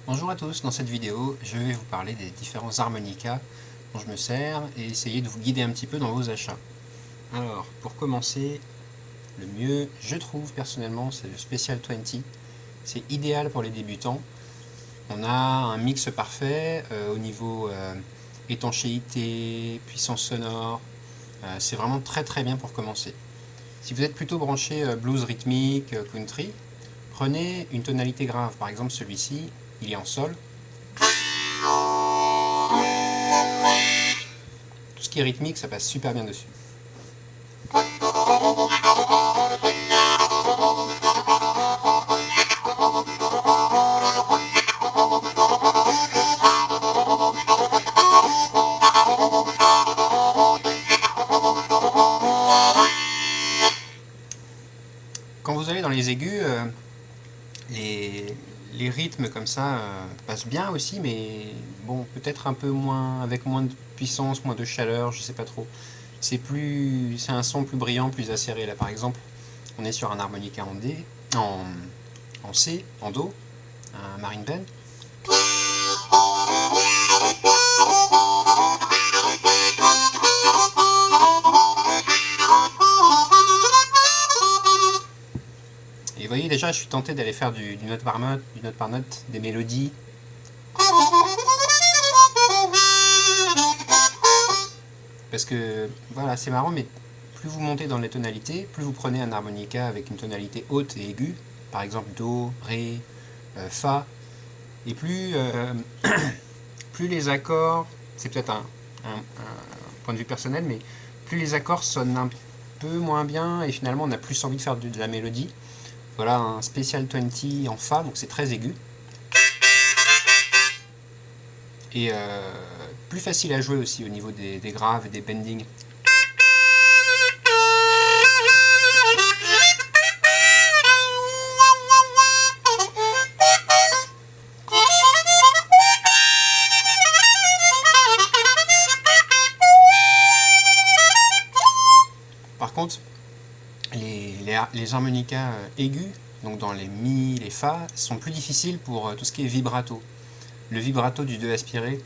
Bonjour à tous, dans cette vidéo, je vais vous parler des différents harmonicas dont je me sers et essayer de vous guider un petit peu dans vos achats. Alors, pour commencer, le mieux, je trouve personnellement, c'est le Special 20. C'est idéal pour les débutants. On a un mix parfait au niveau étanchéité, puissance sonore. C'est vraiment très très bien pour commencer. Si vous êtes plutôt branché blues rythmique, country, prenez une tonalité grave. Par exemple, celui-ci, il est en sol. Tout ce qui est rythmique, ça passe super bien dessus. Quand vous allez dans les aigus, les rythmes comme ça passent bien aussi, mais bon, peut-être un peu moins, avec moins de puissance, moins de chaleur, je sais pas trop. C'est un son plus brillant, plus acéré. Là, par exemple, on est sur un harmonica en D, en C, en Do, un marine band. Et vous voyez, déjà, je suis tenté d'aller faire du note par note, des mélodies. Parce que, voilà, c'est marrant, mais plus vous montez dans les tonalités, plus vous prenez un harmonica avec une tonalité haute et aiguë, par exemple Do, Ré, Fa, et plus les accords, c'est peut-être un point de vue personnel, mais plus les accords sonnent un peu moins bien, et finalement on a plus envie de faire de la mélodie. Voilà un Special 20 en Fa, donc c'est très aigu. Et plus facile à jouer aussi au niveau des graves et des bendings. Par contre, les harmonicas aigus, donc dans les Mi, les Fa, sont plus difficiles pour tout ce qui est vibrato. Le vibrato du 2 aspiré,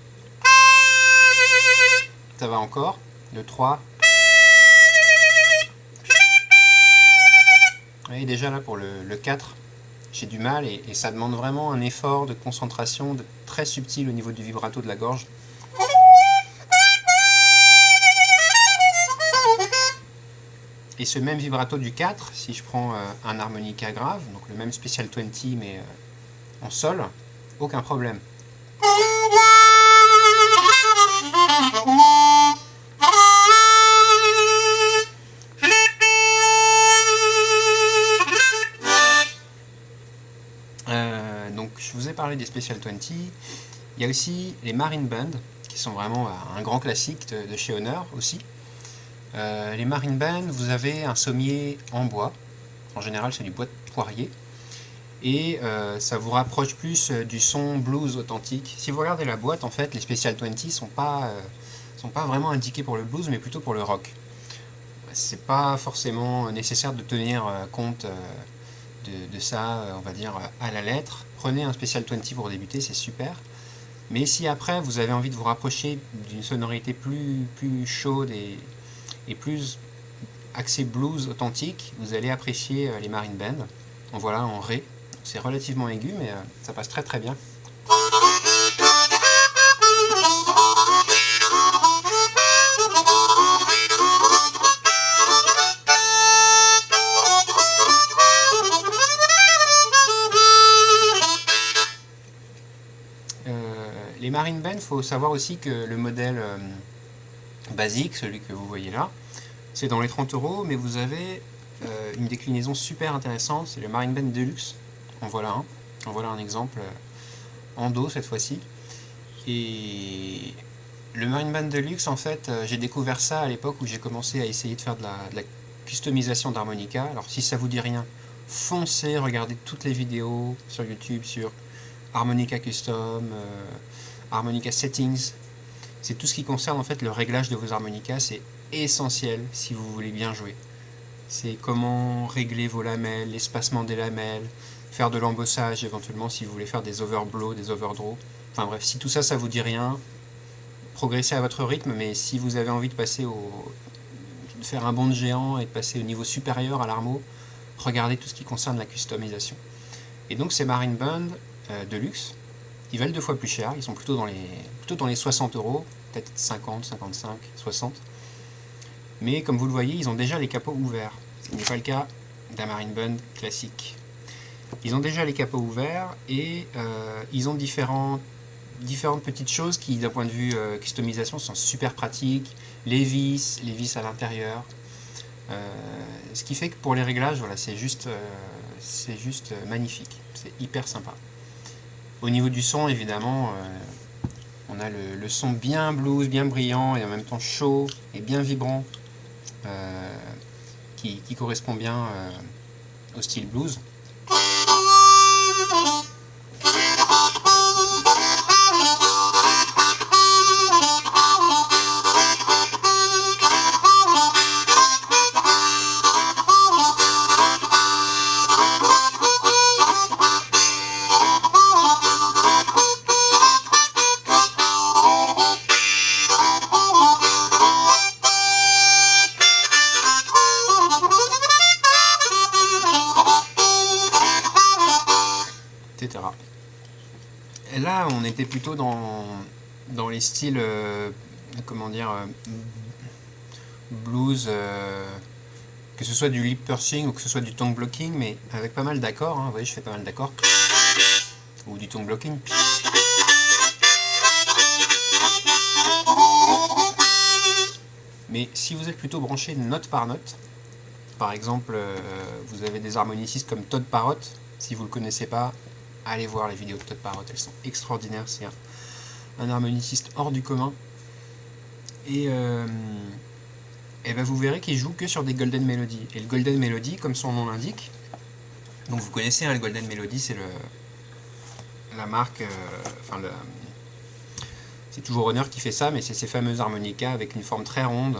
ça va encore. Le 3. Et déjà là pour le 4, j'ai du mal et ça demande vraiment un effort de concentration très subtil au niveau du vibrato de la gorge. Et ce même vibrato du 4, si je prends un harmonica grave, donc le même Special 20 mais en sol, aucun problème. Donc je vous ai parlé des Special 20. Il y a aussi les Marine Band, qui sont vraiment un grand classique de chez Honor aussi. Les Marine Band, vous avez un sommier en bois. En général, c'est du bois de poirier. Et ça vous rapproche plus du son blues authentique. Si vous regardez la boîte, en fait, les Special 20 sont pas vraiment indiqués pour le blues, mais plutôt pour le rock. C'est pas forcément nécessaire de tenir compte de ça, on va dire, à la lettre. Prenez un Special 20 pour débuter, c'est super. Mais si après vous avez envie de vous rapprocher d'une sonorité plus chaude et plus axée blues authentique, vous allez apprécier les Marine Band. En voilà en Ré. C'est relativement aigu, mais ça passe très très bien. Les Marine Band, il faut savoir aussi que le modèle basique, celui que vous voyez là, c'est dans les 30 €, mais vous avez une déclinaison super intéressante, c'est le Marine Band Deluxe. En voilà un exemple en Do cette fois-ci. Et le Marine Band Deluxe, en fait, j'ai découvert ça à l'époque où j'ai commencé à essayer de faire de la customisation d'harmonica. Alors si ça vous dit rien, foncez, regardez toutes les vidéos sur YouTube sur Harmonica Custom, Harmonica Settings. C'est tout ce qui concerne en fait le réglage de vos harmonicas, c'est essentiel si vous voulez bien jouer. C'est comment régler vos lamelles, l'espacement des lamelles, faire de l'embossage éventuellement si vous voulez faire des overblows, des overdraws. Enfin bref, si tout ça, ça vous dit rien, progressez à votre rythme, mais si vous avez envie de de faire un bond de géant et de passer au niveau supérieur à l'armo, regardez tout ce qui concerne la customisation. Et donc ces Marine Band de luxe, ils valent 2 fois plus cher, ils sont plutôt dans les 60 €, peut-être 50, 55, 60. Mais comme vous le voyez, ils ont déjà les capots ouverts. Ce n'est pas le cas d'un Marine Band classique. Ils ont déjà les capots ouverts et ils ont différentes petites choses qui, d'un point de vue customisation, sont super pratiques. Les vis à l'intérieur. Ce qui fait que pour les réglages, voilà, c'est juste magnifique. C'est hyper sympa. Au niveau du son, évidemment, on a le son bien blues, bien brillant et en même temps chaud et bien vibrant qui correspond bien au style blues. Etc. Et là, on était plutôt dans les styles, comment dire, blues, que ce soit du lip pursing ou que ce soit du tongue blocking, mais avec pas mal d'accords. Hein. Vous voyez, je fais pas mal d'accords. Ou du tongue blocking. Mais si vous êtes plutôt branché note par note, par exemple, vous avez des harmonicistes comme Todd Parrott, si vous ne le connaissez pas, allez voir les vidéos de Todd Parrott, elles sont extraordinaires, c'est un harmoniciste hors du commun. Et ben vous verrez qu'il joue que sur des Golden Melody. Et le Golden Melody, comme son nom l'indique, donc vous connaissez, hein, le Golden Melody, c'est la marque, c'est toujours Hohner qui fait ça, mais c'est ces fameuses harmonicas avec une forme très ronde,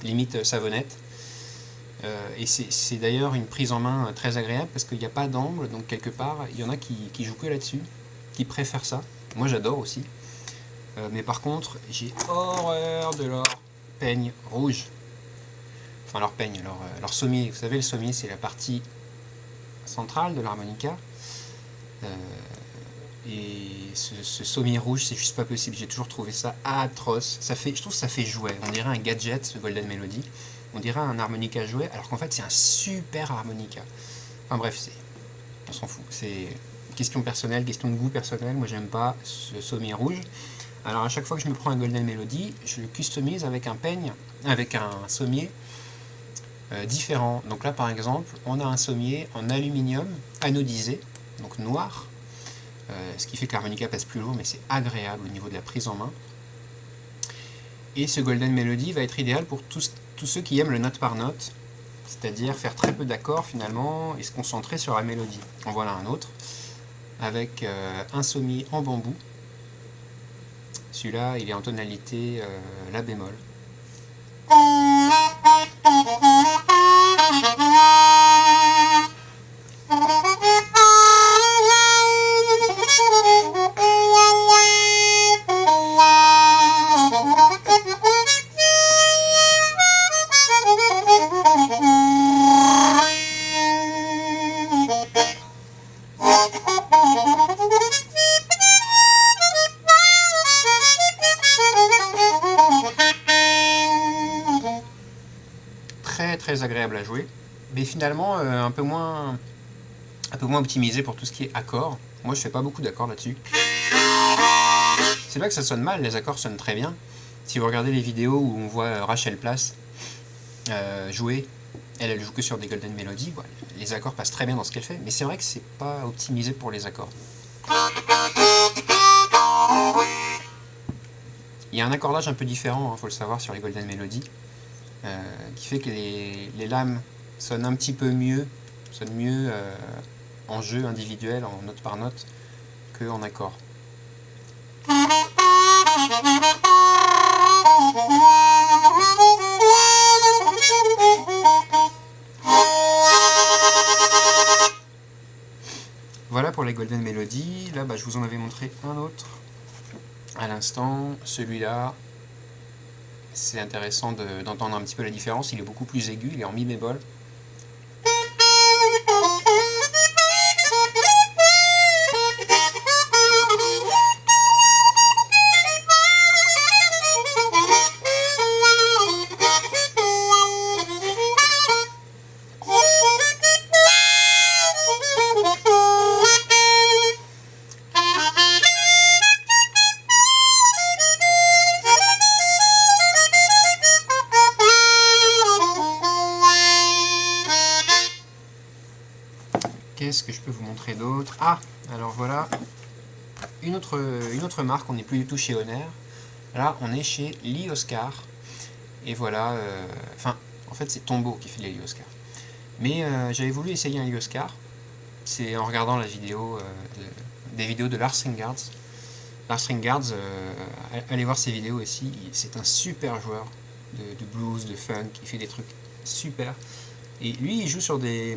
limite savonnette. Et c'est d'ailleurs une prise en main très agréable parce qu'il n'y a pas d'angle, donc quelque part, il y en a qui jouent que là-dessus, qui préfèrent ça. Moi j'adore aussi. Mais par contre, j'ai horreur de leur peigne rouge. Enfin leur peigne, leur sommier. Vous savez, le sommier, c'est la partie centrale de l'harmonica. Et ce sommier rouge, c'est juste pas possible. J'ai toujours trouvé ça atroce. Je trouve que ça fait jouet. On dirait un gadget, ce Golden Melody. On dirait un harmonica jouet, alors qu'en fait c'est un super harmonica. Enfin bref, on s'en fout. C'est question personnelle, question de goût personnel. Moi j'aime pas ce sommier rouge. Alors à chaque fois que je me prends un Golden Melody, je le customise avec un peigne, avec un sommier différent. Donc là par exemple, on a un sommier en aluminium anodisé, donc noir, ce qui fait que l'harmonica passe plus lourd, mais c'est agréable au niveau de la prise en main. Et ce Golden Melody va être idéal pour tous ceux qui aiment le note par note, c'est-à-dire faire très peu d'accords finalement et se concentrer sur la mélodie. En voilà un autre, avec un sommier en bambou. Celui-là, il est en tonalité la bémol. Très agréable à jouer, mais finalement un peu moins optimisé pour tout ce qui est accords. Moi je fais pas beaucoup d'accords là-dessus. C'est pas que ça sonne mal, les accords sonnent très bien. Si vous regardez les vidéos où on voit Rachel Place jouer, elle joue que sur des Golden Melody, voilà, les accords passent très bien dans ce qu'elle fait, mais c'est vrai que c'est pas optimisé pour les accords. Il y a un accordage un peu différent, faut le savoir, sur les Golden Melody. Qui fait que les lames sonnent un petit peu mieux, en jeu individuel, en note par note, qu'en accord. Voilà pour les Golden Melody. Là, je vous en avais montré un autre à l'instant. Celui-là, c'est intéressant d'entendre un petit peu la différence. Il est beaucoup plus aigu, il est en mi bémol. Qu'est-ce que je peux vous montrer d'autre? Ah, alors voilà, une autre marque, on n'est plus du tout chez Honor. Là, on est chez Lee Oscar. Et voilà, en fait, c'est Tombow qui fait les Lee Oscar. Mais j'avais voulu essayer un Lee Oscar. C'est en regardant la vidéo, des vidéos de Lars Ringards. Lars Ringards, allez voir ses vidéos aussi. C'est un super joueur de blues, de funk. Il fait des trucs super. Et lui, il joue sur des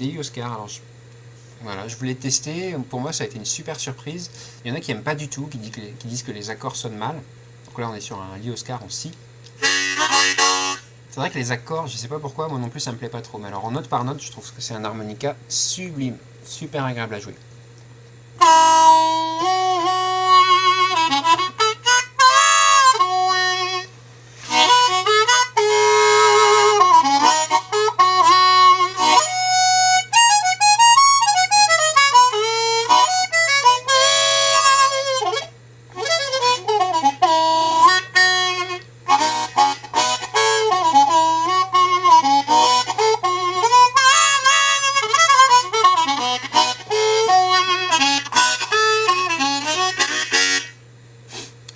Lee Oscar. Alors, voilà, je voulais tester, pour moi ça a été une super surprise. Il y en a qui n'aiment pas du tout, qui disent que les accords sonnent mal. Donc là on est sur un Lee Oscar en Si. C'est vrai que les accords, je sais pas pourquoi, moi non plus ça me plaît pas trop. Mais alors en note par note, je trouve que c'est un harmonica sublime, super agréable à jouer.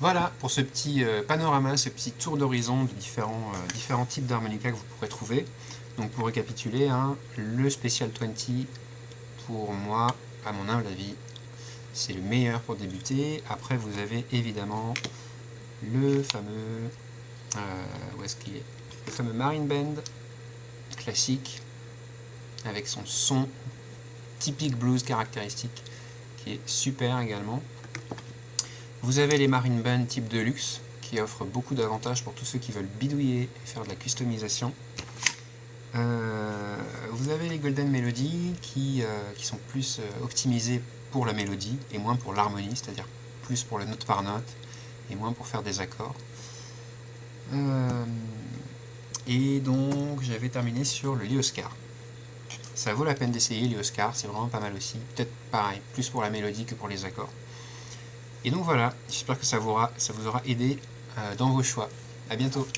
Voilà pour ce petit panorama, ce petit tour d'horizon de différents types d'harmonica que vous pourrez trouver. Donc pour récapituler, le Special 20, pour moi, à mon humble avis, c'est le meilleur pour débuter. Après vous avez évidemment le fameux, où est-ce qu'il est? Le fameux Marine Band classique, avec son son typique blues caractéristique, qui est super également. Vous avez les Marine Band type Deluxe, qui offrent beaucoup d'avantages pour tous ceux qui veulent bidouiller et faire de la customisation. Vous avez les Golden Melody, qui sont plus optimisés pour la mélodie, et moins pour l'harmonie, c'est-à-dire plus pour la note par note, et moins pour faire des accords. Et donc, j'avais terminé sur le Lee Oscar. Ça vaut la peine d'essayer, Lee Oscar, c'est vraiment pas mal aussi. Peut-être pareil, plus pour la mélodie que pour les accords. Et donc voilà, j'espère que ça vous aura aidé dans vos choix. A bientôt.